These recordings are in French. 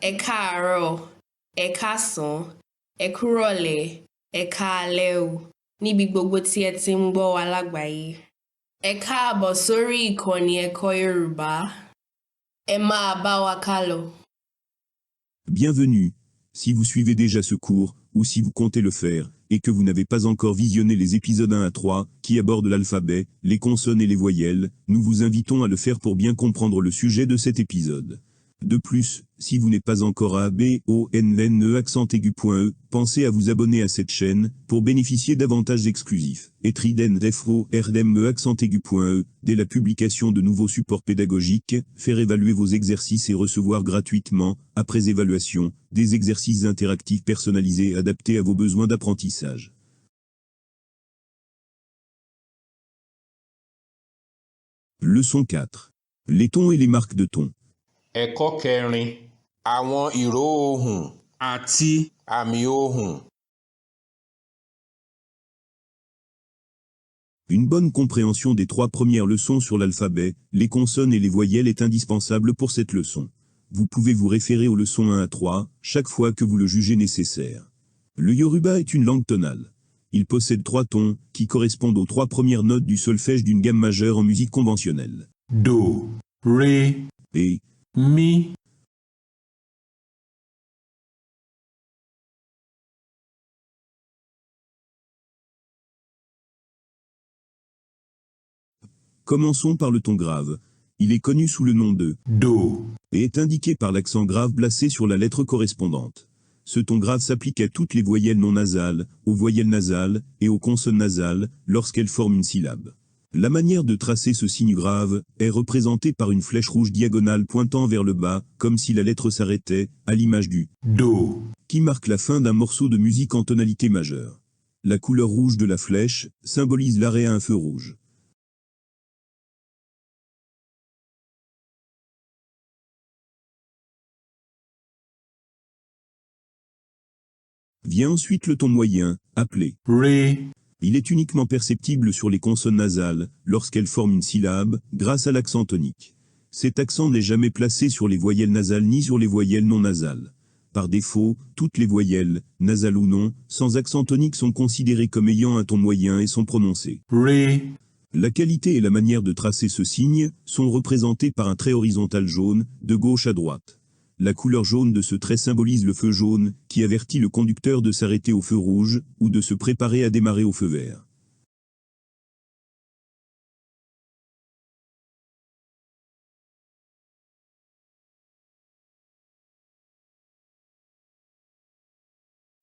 Ẹ káàárọ̀, ẹ káàsán, ẹ kúrọ̀lẹ́, ẹ káalẹ́ o, níbi gbogbo tí ẹ ti ń gbọ́ wa lágbàáyé. Ẹ káàbọ̀ sórí ìkànnì ẹ̀kọ́ Yorùbá. Ẹ máa bá wa kálọ. Bienvenue. Si vous suivez déjà ce cours, ou si vous comptez le faire, et que vous n'avez pas encore visionné les épisodes 1 à 3, qui abordent l'alphabet, les consonnes et les voyelles, nous vous invitons à le faire pour bien comprendre le sujet de cet épisode. De plus, si vous n'êtes pas encore à abonne pensez à vous abonner à cette chaîne, pour bénéficier d'avantages exclusifs. Et dès la publication de nouveaux supports pédagogiques, faire évaluer vos exercices et recevoir gratuitement, après évaluation, des exercices interactifs personnalisés adaptés à vos besoins d'apprentissage. Leçon 4. Les tons et les marques de ton. Ẹ̀kọ́ kẹrin, àwọn ìró ohùn àti àmì ohùn. Une bonne compréhension des 3 premières leçons sur l'alphabet, les consonnes et les voyelles est indispensable pour cette leçon. Vous pouvez vous référer aux leçons 1 à 3, chaque fois que vous le jugez nécessaire. Le Yoruba est une langue tonale. Il possède 3 tons, qui correspondent aux 3 premières notes du solfège d'une gamme majeure en musique conventionnelle. Do, Ré et Mi. Commençons par le ton grave. Il est connu sous le nom de Do et est indiqué par l'accent grave placé sur la lettre correspondante. Ce ton grave s'applique à toutes les voyelles non nasales, aux voyelles nasales et aux consonnes nasales lorsqu'elles forment une syllabe. La manière de tracer ce signe grave est représentée par une flèche rouge diagonale pointant vers le bas, comme si la lettre s'arrêtait, à l'image du Do, qui marque la fin d'un morceau de musique en tonalité majeure. La couleur rouge de la flèche symbolise l'arrêt à un feu rouge. Vient ensuite le ton moyen, appelé Ré. Il est uniquement perceptible sur les consonnes nasales, lorsqu'elles forment une syllabe, grâce à l'accent tonique. Cet accent n'est jamais placé sur les voyelles nasales ni sur les voyelles non nasales. Par défaut, toutes les voyelles, nasales ou non, sans accent tonique sont considérées comme ayant un ton moyen et sont prononcées. Ré. La qualité et la manière de tracer ce signe sont représentées par un trait horizontal jaune, de gauche à droite. La couleur jaune de ce trait symbolise le feu jaune, qui avertit le conducteur de s'arrêter au feu rouge, ou de se préparer à démarrer au feu vert.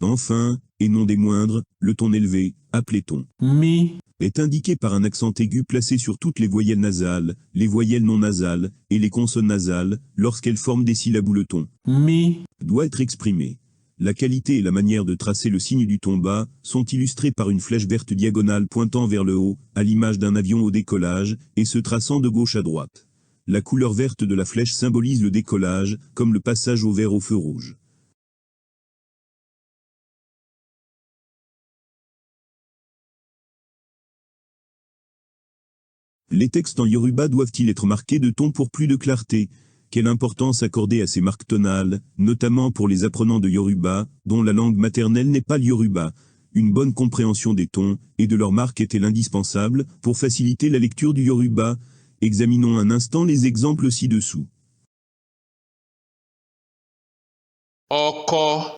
Enfin, et non des moindres, le ton élevé, appelé ton Mi. est indiqué par un accent aigu placé sur toutes les voyelles nasales, les voyelles non nasales, et les consonnes nasales, lorsqu'elles forment des syllabes où le ton Mi doit être exprimé. La qualité et la manière de tracer le signe du ton bas sont illustrées par une flèche verte diagonale pointant vers le haut, à l'image d'un avion au décollage, et se traçant de gauche à droite. La couleur verte de la flèche symbolise le décollage, comme le passage au vert au feu rouge. Les textes en Yoruba doivent-ils être marqués de ton pour plus de clarté? Quelle importance accorder à ces marques tonales, notamment pour les apprenants de Yoruba, dont la langue maternelle n'est pas le Yoruba? Une bonne compréhension des tons et de leurs marques est-elle indispensable pour faciliter la lecture du Yoruba? Examinons un instant les exemples ci-dessous. Ọkọ.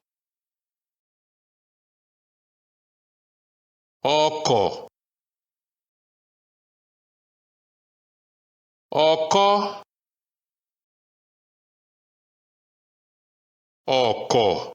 Ọkọ̀. Ọkọ́. Ọkọ̀.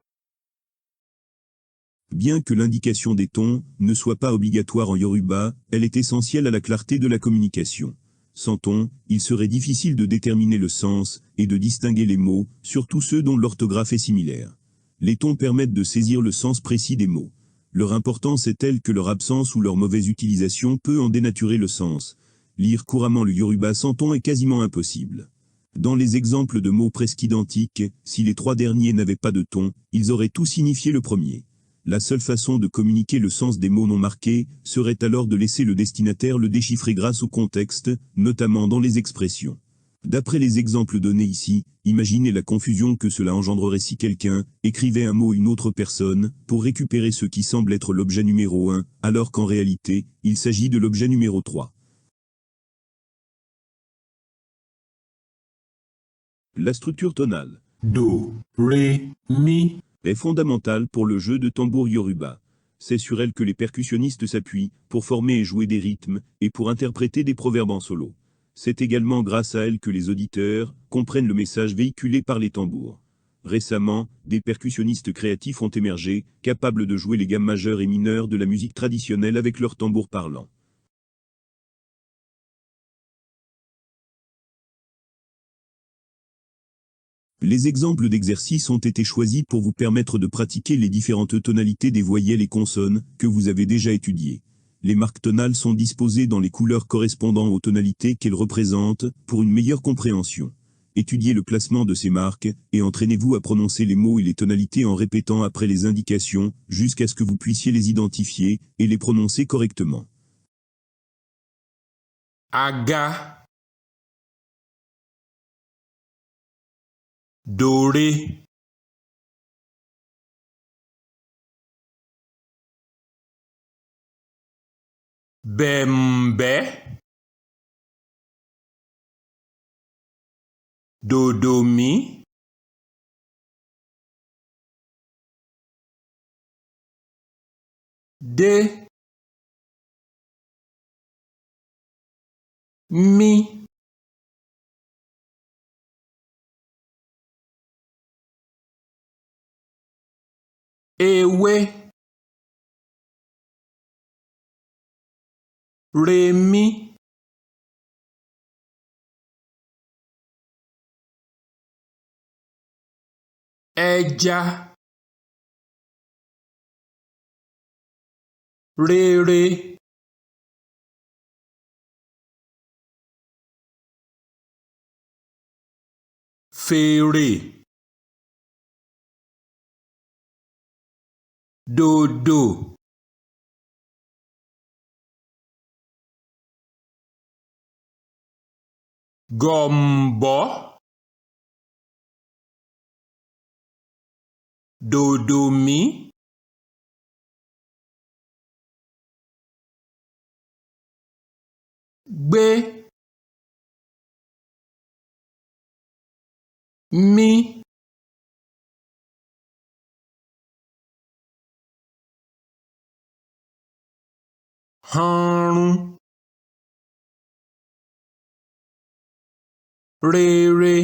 Bien que l'indication des tons ne soit pas obligatoire en Yoruba, elle est essentielle à la clarté de la communication. Sans ton, il serait difficile de déterminer le sens et de distinguer les mots, surtout ceux dont l'orthographe est similaire. Les tons permettent de saisir le sens précis des mots. Leur importance est telle que leur absence ou leur mauvaise utilisation peut en dénaturer le sens. Lire couramment le Yoruba sans ton est quasiment impossible. Dans les exemples de mots presque identiques, si les 3 derniers n'avaient pas de ton, ils auraient tout signifié le premier. La seule façon de communiquer le sens des mots non marqués serait alors de laisser le destinataire le déchiffrer grâce au contexte, notamment dans les expressions. D'après les exemples donnés ici, imaginez la confusion que cela engendrerait si quelqu'un écrivait un mot à une autre personne pour récupérer ce qui semble être l'objet numéro 1, alors qu'en réalité, il s'agit de l'objet numéro 3. La structure tonale Do, Ré, Mi. est fondamentale pour le jeu de tambour yoruba. C'est sur elle que les percussionnistes s'appuient pour former et jouer des rythmes et pour interpréter des proverbes en solo. C'est également grâce à elle que les auditeurs comprennent le message véhiculé par les tambours. Récemment, des percussionnistes créatifs ont émergé, capables de jouer les gammes majeures et mineures de la musique traditionnelle avec leurs tambours parlants. Les exemples d'exercices ont été choisis pour vous permettre de pratiquer les différentes tonalités des voyelles et consonnes que vous avez déjà étudiées. Les marques tonales sont disposées dans les couleurs correspondant aux tonalités qu'elles représentent pour une meilleure compréhension. Étudiez le placement de ces marques et entraînez-vous à prononcer les mots et les tonalités en répétant après les indications jusqu'à ce que vous puissiez les identifier et les prononcer correctement. Aga. Do, Ré. Bembe. Do, Mi. De, Mi. Ewe. Ré, Mi. Ẹja. Rere. Fèrè. Dodo. Gọ̀m̀bọ́. Dodo, Mi. Gbé. Mi. Hanrun. Rere.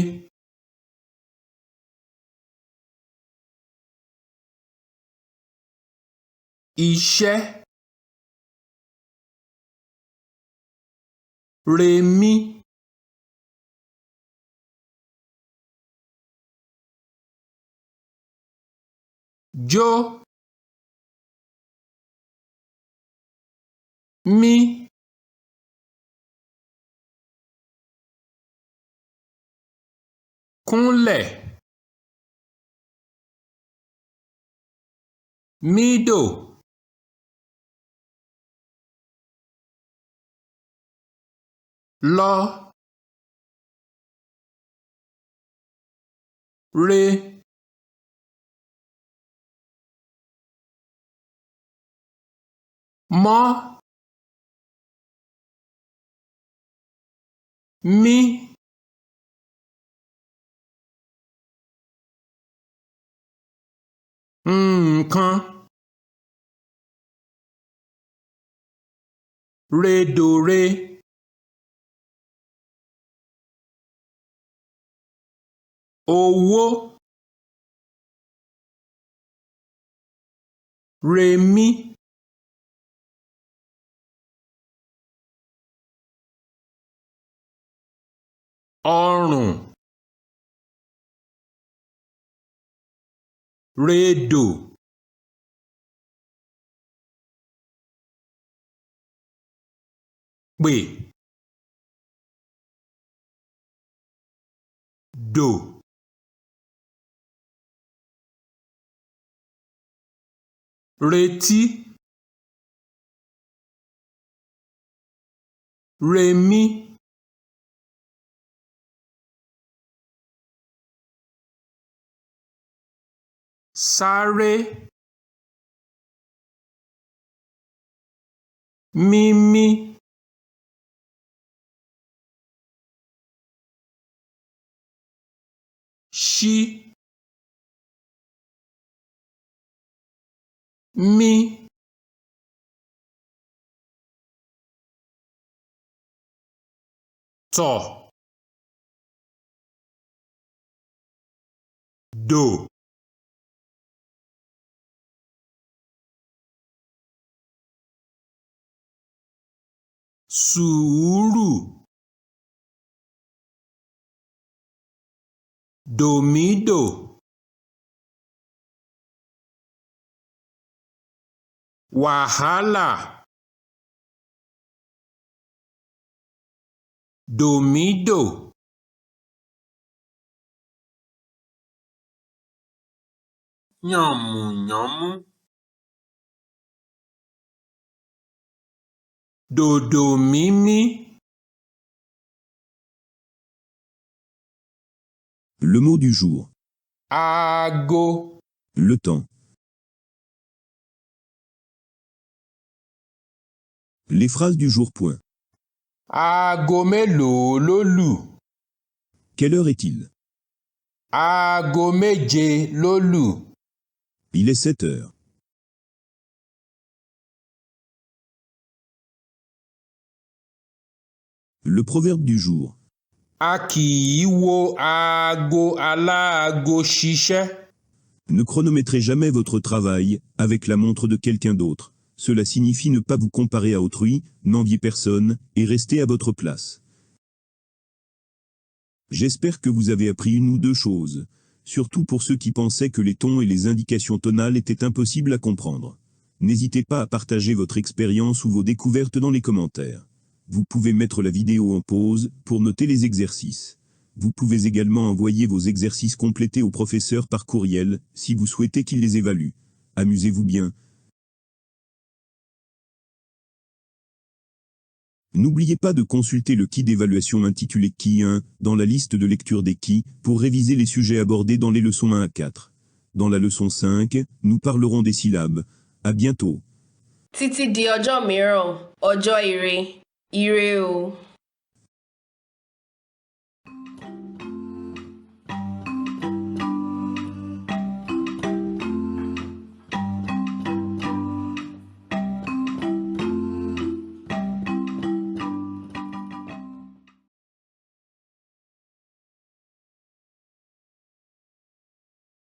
Iṣẹ́. Remi. Jó. Mi. Kúnlẹ̀. Mídò. Lọ. Re. Mọ́. Mi. Nǹkan. Redore. Owó. Remi. Ọrùn. Redò. Pè. Dò. Retí. Remi. sáré, mímí, ṣí, mí, tọ̀, dò, sùúrù, dòmídò, wàhálà, dòmídò, yànmùyánmú, dòdò mímí. Le mot du jour. Aago, Le temps. Les phrases du jour point. aago mélòó ló lù? Quelle heure est-il? Aago méje ló lù. Il est 7 heures. Le proverbe du jour. A kì í wo aago aláago ṣiṣẹ́. Ne chronométrez jamais votre travail avec la montre de quelqu'un d'autre. Cela signifie ne pas vous comparer à autrui, n'envier personne et rester à votre place. J'espère que vous avez appris une ou deux choses, surtout pour ceux qui pensaient que les tons et les indications tonales étaient impossibles à comprendre. N'hésitez pas à partager votre expérience ou vos découvertes dans les commentaires. Vous pouvez mettre la vidéo en pause pour noter les exercices. Vous pouvez également envoyer vos exercices complétés au professeur par courriel si vous souhaitez qu'il les évalue. Amusez-vous bien. N'oubliez pas de consulter le kit d'évaluation intitulé Qui 1 dans la liste de lecture des Qui pour réviser les sujets abordés dans les leçons 1 à 4. Dans la leçon 5, nous parlerons des syllabes. À bientôt. Títí di ọjọ́ mìíràn, ọjọ́ ire, ire o.